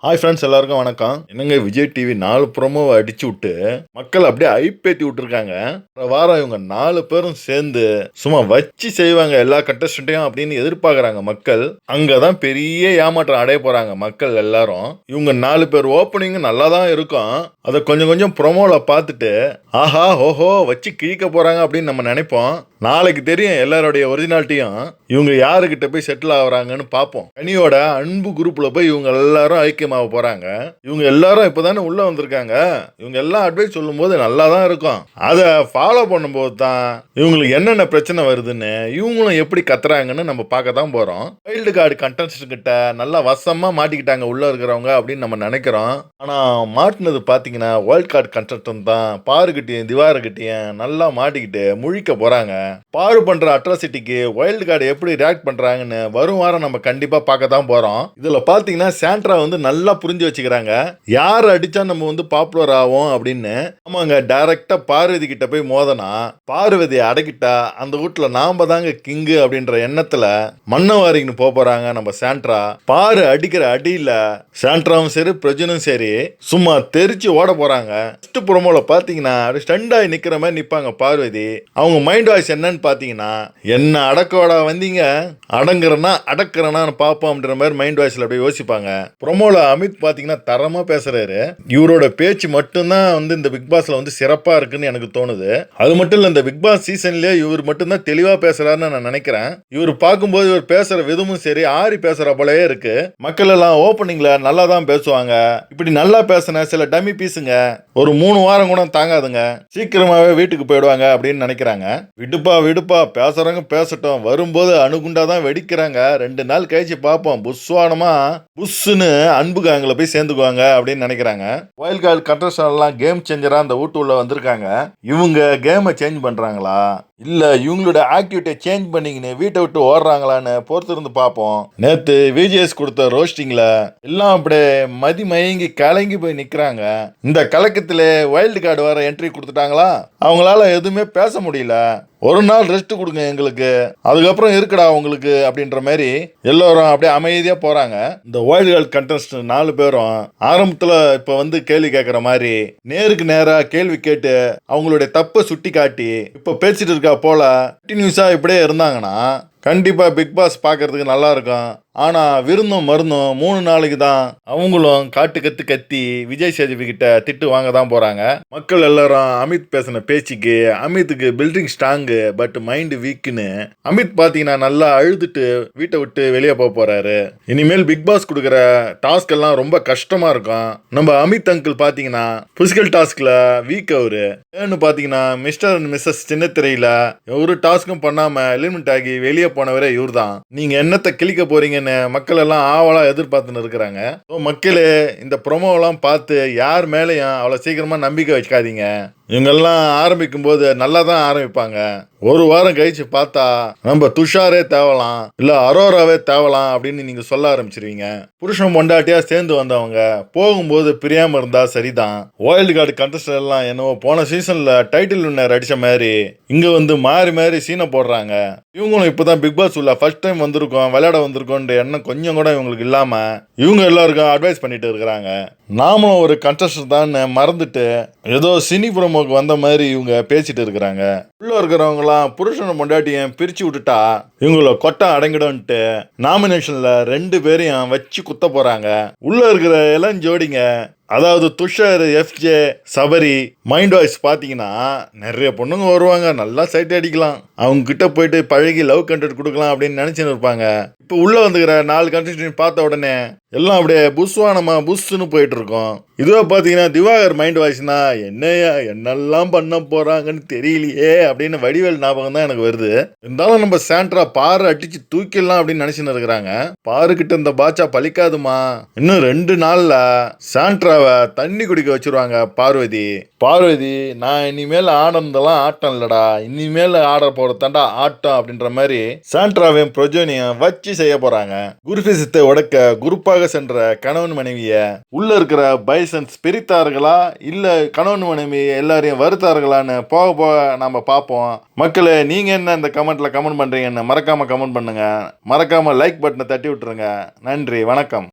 Hi friends, எல்லாருக்கும் வணக்கம். என்னங்க விஜய் டிவி 4 ப்ரோமோவை அடிச்சு விட்டு மக்கள் அப்படியே ஐப்பேத்தி விட்டுருக்காங்க. வாரம் இவங்க 4 பேரும் சேர்ந்து சும்மா வச்சு செய்வாங்க எல்லா கண்டஸ்டன்ட்டையும் அப்படின்னு எதிர்பார்க்குறாங்க மக்கள். அங்கதான் பெரிய ஏமாற்றம் அடைய போறாங்க மக்கள் எல்லாரும். இவங்க 4 பேர் ஓப்பனிங் நல்லா தான் இருக்கும். அதை கொஞ்சம் கொஞ்சம் ப்ரோமோல பார்த்துட்டு ஆஹா ஓஹோ வச்சு கிழிக்க போறாங்க அப்படின்னு நம்ம நினைப்போம். நாளைக்கு தெரியும் எல்லாருடைய ஒரிஜினாலிட்டியும். இவங்க யாருக்கிட்ட போய் செட்டில் ஆகுறாங்கன்னு பார்ப்போம். கனியோட அன்பு குரூப்ல போய் இவங்க எல்லாரும் ஐக்கியமாக போறாங்க. இவங்க எல்லாரும் இப்பதானே உள்ள வந்திருக்காங்க. இவங்க எல்லாம் அட்வைஸ் சொல்லும் போது நல்லா தான் இருக்கும். அதை ஃபாலோ பண்ணும்போது தான் இவங்களுக்கு என்னென்ன பிரச்சனை வருதுன்னு இவங்களும் எப்படி கத்துறாங்கன்னு நம்ம பார்க்க தான் போறோம். வைல்டு கார்டு கண்டஸ்டன்ட் கிட்ட நல்லா வசமா மாட்டிக்கிட்டாங்க உள்ள இருக்கிறவங்க அப்படின்னு நம்ம நினைக்கிறோம். ஆனா மாட்டினது பாத்தீங்கன்னா வைல்டு கார்டு கண்டஸ்டன்ட் தான். பாருக்கிட்டையும் திவாருக்கிட்டையும் நல்லா மாட்டிக்கிட்டு முழிக்க போறாங்க. பாரு பண்ற அட்ராசிட்டிக்கு வைல்டு கார்டு எப்படி ரியாக்ட் பண்றாங்கன்னு வரும் வாரம் நம்ம கண்டிப்பா பார்க்க தான் போறோம். இதுல பாத்தீங்கன்னா சாண்ட்ரா வந்து நல்லா புரிஞ்சு வச்சுக்கிறாங்க. யார் அடிச்சா நம்ம வந்து பாப்புலர் ஆகும் அப்படின்னு. ஆமாங்க, டைரக்டா பார்வதி கிட்ட போய் மோதனா பார்வதி அடக்கிட்டா அந்த வீட்டுல நாம தாங்க கிங்கு அப்படின்ற எண்ணத்துல மன்னவாரின்னு போறாங்க நம்ம சாண்ட்ரா. பாரு அடிக்கிற அடியில சாண்ட்ராவும் சரி பிரஜனும் சரி சும்மா தெரிச்சு ஓட போறாங்க. ஃபர்ஸ்ட் ப்ரோமோல பாத்தீங்கன்னா ஸ்டண்டாய் நிக்கிற மாதிரி நிப்பாங்க பார்வதி. அவங்க மைண்ட் வாய்ஸ் என்னன்னு பாத்தீங்கன்னா, என்ன அடக்கோடா வந்தீங்க, அடங்குறனா அடக்குறனான்னு பாப்போம்ன்ற மாதிரி மைண்ட் வாய்ஸ்ல அப்படியே யோசிப்பாங்க. ப்ரோமோல அமித் பாத்தீங்கன்னா தரமா பேசுறாரு. இவரோட பேச்சு மட்டும்தான் வந்து இந்த பிக் பாஸ்ல வந்து சிறப்பா இருக்குன்னு எனக்கு தோணுது. அது மட்டும் இல்ல, இந்த பிக் பாஸ் சீசன்லயே இவர் மட்டும்தான் தெளிவா பேசுறாருன்னு நான் நினைக்கிறேன். இவர் பார்க்கும்போது இவர் பேசுற விதமும் சரி ஆரி பேசுற போலயே இருக்கு. மக்கள் எல்லாம் ஓப்பனிங்ல நல்லா தான் பேசுவாங்க. இப்படி நல்லா பேசின சில டம்மி பீஸுங்க ஒரு 3 வாரம் கூட தாங்காதுங்க, சீக்கிரமாவே வீட்டுக்கு போயிடுவாங்க அப்படின்னு நினைக்கிறாங்க. விடுப்பா பேசுறவங்க பேசட்டும், வரும்போது அணுகுண்டாதான் வெடிக்கிறாங்க. 2 நாள் கழிச்சு பார்ப்போம், புஸ்வானமா புஷ்னு அன்பு காங்கில போய் சேர்ந்துக்குவாங்க அப்படின்னு நினைக்கிறாங்க. வைல்ட் கார்டு கண்டஸ்டன்ட் எல்லாம் கேம் சேஞ்சரா அந்த வீட்டு உள்ள வந்திருக்காங்க. இவங்க கேமை சேஞ்ச் பண்றாங்களா இல்ல இவங்களோட ஆக்டிவிட்டியை சேஞ்ச் பண்ணிக்கின்னு வீட்டை விட்டு ஓடுறாங்களான்னு பொறுத்திருந்து பார்ப்போம். நேத்து விஜிஎஸ் கொடுத்த ரோஸ்டிங்ல எல்லாம் அப்படியே மதி மயங்கி கலங்கி போய் நிக்கிறாங்க. இந்த கலக்கத்துல வைல்டு கார்டு வர என்ட்ரி கொடுத்துட்டாங்களா, அவங்களால எதுவுமே பேச முடியல. ஒரு நாள் ரெஸ்ட் கொடுங்க எங்களுக்கு, அதுக்கப்புறம் இருக்குடா உங்களுக்கு அப்படின்ற மாதிரி எல்லாரும் அப்படியே அமைதியா போறாங்க. இந்த வைல்டு கார்டு கண்டஸ்டன்ட் 4 பேரும் ஆரம்பத்துல இப்ப வந்து கேள்வி கேட்கற மாதிரி நேருக்கு நேரா கேள்வி கேட்டு அவங்களுடைய தப்பை சுட்டி காட்டி இப்ப பேசிட்டு இருக்கா போல கண்டினியூஸா இப்படியே இருந்தாங்கன்னா கண்டிப்பா பிக் பாஸ் பாக்குறதுக்கு நல்லா இருக்கும். ஆனா விருந்தும் மருந்தும் 3 நாளைக்கு தான். அவங்களும் காட்டு கத்து கத்தி விஜய் சேதுபதி கிட்ட திட்டு வாங்க தான் போறாங்க. மக்கள் எல்லாரும் அமித் பேசின பேச்சுக்கு அமித்துக்கு பில்டிங் ஸ்ட்ராங்கு பட் மைண்ட் வீக்குன்னு அமித் பாத்தீங்கன்னா நல்லா அழுதுட்டு வீட்டை விட்டு வெளியே போறாரு. இனிமேல் பிக் பாஸ் கொடுக்குற டாஸ்க் எல்லாம் ரொம்ப கஷ்டமா இருக்கும். நம்ம அமித் அங்கிள் பாத்தீங்கன்னா பிசிக்கல் டாஸ்க்ல வீக். அவரு பாத்தீங்கன்னா மிஸ்டர் அண்ட் மிஸ்ஸஸ் சின்ன திரையில ஒரு டாஸ்க்கும் பண்ணாம எலிமெண்ட் ஆகி வெளியே போனவரே இவர் தான். நீங்க என்னத்தை கிளிக்க போறீங்கன்னு மக்கள் எல்லாம் ஆவலா எதிர்பார்த்துன்னு இருக்கிறாங்க. மக்களே இந்த ப்ரோமோவெல்லாம் பார்த்து யார் மேலேயும் அவ்வளோ சீக்கிரமா நம்பிக்கை வச்சுக்காதீங்க. இவங்கெல்லாம் ஆரம்பிக்கும் போது நல்லா தான் ஆரம்பிப்பாங்க. ஒரு வாரம் கழிச்சு பார்த்தா நம்ம துஷாரே தேவலாம் இல்ல அரோராவே தேவலாம் அப்படின்னு நீங்க சொல்ல ஆரம்பிச்சிருவீங்க. புருஷன் பொண்டாட்டியா சேர்ந்து வந்தவங்க போகும்போது பிரியாம இருந்தா சரிதான். வைல்டு கார்டு கண்டஸ்டன்ட் எல்லாம் என்னவோ போன சீசன்ல டைட்டில் வின்னர் அடிச்ச மாதிரி இங்க வந்து மாறி மாறி சீனை போடுறாங்க. இவங்களும் இப்பதான் பிக் பாஸ் உள்ள ஃபர்ஸ்ட் டைம் வந்திருக்கோம், விளையாட வந்திருக்கோன்ற எண்ணம் கொஞ்சம் கூட இவங்களுக்கு இல்லாம இவங்க எல்லாருக்கும் அட்வைஸ் பண்ணிட்டு இருக்கிறாங்க. நாமளும் ஒரு கண்டஸ்டன்ட் தான் மறந்துட்டு ஏதோ சினி ப்ரோமோக்கு வந்த மாதிரி இவங்க பேசிட்டு இருக்கிறாங்க. உள்ள இருக்கிறவங்களாம் புருஷனை பொண்டாட்டியும் பிரிச்சு விட்டுட்டா இவங்கள கொட்டம் அடங்கிடும்ட்டு நாமினேஷன்ல 2 பேரையும் வச்சு குத்த போறாங்க. உள்ள இருக்கிற இளம் ஜோடிங்க, அதாவது Tushar, FJ, Sabari, mind voice பாத்தீங்கன்னா நிறைய பொண்ணுங்க வருவாங்க, நல்லா சைட் அடிக்கலாம், அவங்க கிட்ட போயிட்டு பழகி லவ் கண்டென்ட் கொடுக்கலாம் அப்படின்னு நினைச்சுன்னு இருப்பாங்க. இப்போ உள்ள வந்துக்கிற 4 கண்டஸ்டன்ட் பார்த்த உடனே எல்லாம் அப்படியே புஸ்வானமா புஷ்னு போயிட்டு இருக்கோம். இதுவா பாத்தீங்கன்னா திவாகர் மைண்ட் வாய்ஸ்னா என்னையா என்னெல்லாம் பண்ண போறாங்கன்னு தெரியலையே அப்படின்னு வடிவேல் ஞாபகம் தான் எனக்கு வருது. இருந்தாலும் நம்ம சாண்ட்ரா பாரு அடிச்சு தூக்கிடலாம் அப்படின்னு நினைச்சுன்னு இருக்கிறாங்க. பாரு கிட்ட இந்த பாட்சா பலிக்காதுமா. இன்னும் 2 நாள்ல சாண்ட்ராவை தண்ணி குடிக்க வச்சிருவாங்க பார்வதி. நான் இனிமேல் ஆடந்தெல்லாம் ஆட்டம் இல்லடா, இனிமேல் ஆட போறதாண்டா ஆட்டம் அப்படின்ற மாதிரி சாண்ட்ராவையும் பிரஜோனியும் வச்சு செய்ய போறாங்க. குருபிசத்தை உடைக்க குரூப்பாக சென்ற கணவன் மனைவிய உள்ள இருக்கிற பைசன்ஸ் பிரித்தார்களா இல்ல கணவன் மனைவி எல்லாரையும் வருத்தார்களான்னு போக போக நாம பார்ப்போம். மக்களே, நீங்க என்ன இந்த கமெண்ட்ல கமெண்ட் பண்றீங்கன்னு மறக்காம கமெண்ட் பண்ணுங்க. மறக்காம லைக் பட்டனை தட்டி விட்டுருங்க. நன்றி, வணக்கம்.